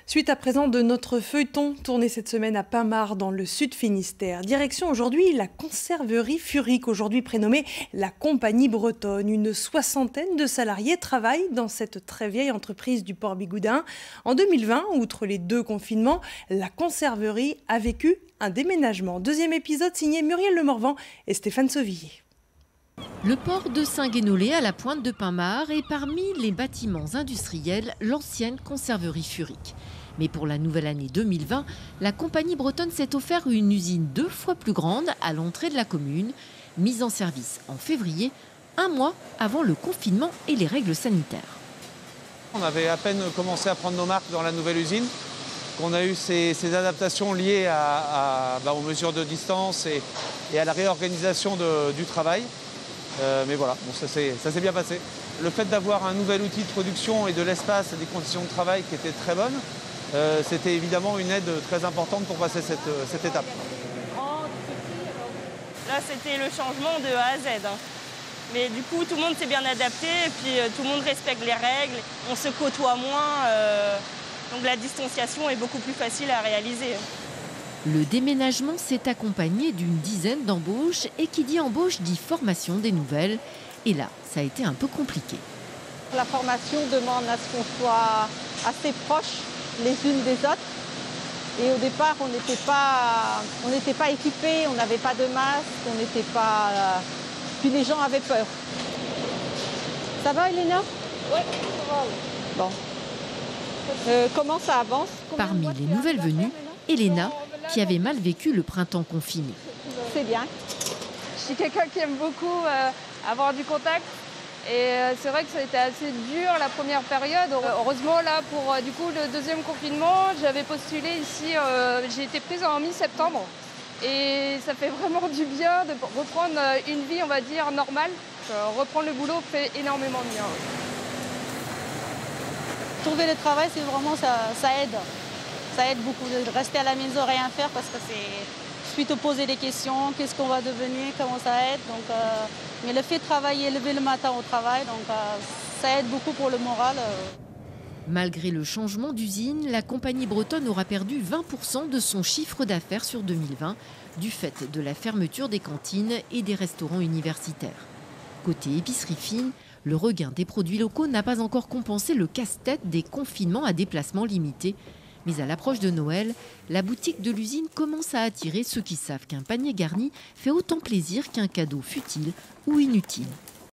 Suite à présent de notre feuilleton tourné cette semaine à Pin-Mard dans le sud Finistère. Direction aujourd'hui la conserverie Furic, aujourd'hui prénommée la Compagnie Bretonne. Une soixantaine de salariés travaillent dans cette très vieille entreprise du port Bigoudin. En 2020, outre les 2 confinements, la conserverie a vécu un déménagement. Deuxième épisode signé Muriel Lemorvan et Stéphane Sauvillier. Le port de Saint-Guénolé à la pointe de Pin-Mard est parmi les bâtiments industriels l'ancienne conserverie Furic. Mais pour la nouvelle année 2020, la compagnie bretonne s'est offert une usine 2 fois plus grande à l'entrée de la commune, mise en service en février, 1 mois avant le confinement et les règles sanitaires. On avait à peine commencé à prendre nos marques dans la nouvelle usine, qu'on a eu ces adaptations liées aux mesures de distance et à la réorganisation du travail. Mais voilà, bon, ça s'est bien passé. Le fait d'avoir un nouvel outil de production et de l'espace et des conditions de travail qui étaient très bonnes, c'était évidemment une aide très importante pour passer cette étape. Là, c'était le changement de A à Z. Mais du coup, tout le monde s'est bien adapté et puis tout le monde respecte les règles. On se côtoie moins, donc la distanciation est beaucoup plus facile à réaliser. Le déménagement s'est accompagné d'une dizaine d'embauches et qui dit embauche dit formation des nouvelles. Et là, ça a été un peu compliqué. La formation demande à ce qu'on soit assez proches les unes des autres. Et au départ, on n'était pas équipés, on n'avait pas de masque, on n'était pas... Puis les gens avaient peur. Ça va, Elena? Oui, ça va. Bon. Comment ça avance? Parmi les nouvelles venues, Elena, qui avait mal vécu le printemps confiné. C'est bien. Je suis quelqu'un qui aime beaucoup avoir du contact. Et c'est vrai que ça a été assez dur la première période. Heureusement, là, pour du coup, le deuxième confinement, j'avais postulé ici, j'ai été prise en mi-septembre. Et ça fait vraiment du bien de reprendre une vie, on va dire, normale. Reprendre le boulot fait énormément de bien. Trouver le travail, c'est vraiment ça aide. Ça aide beaucoup de rester à la maison, rien faire, parce que c'est suite à poser des questions, qu'est-ce qu'on va devenir, comment ça aide. Donc, mais le fait de travailler, lever le matin au travail, donc, ça aide beaucoup pour le moral. Malgré le changement d'usine, la compagnie bretonne aura perdu 20% de son chiffre d'affaires sur 2020 du fait de la fermeture des cantines et des restaurants universitaires. Côté épicerie fine, le regain des produits locaux n'a pas encore compensé le casse-tête des confinements à déplacement limité. Mais à l'approche de Noël, la boutique de l'usine commence à attirer ceux qui savent qu'un panier garni fait autant plaisir qu'un cadeau futile ou inutile.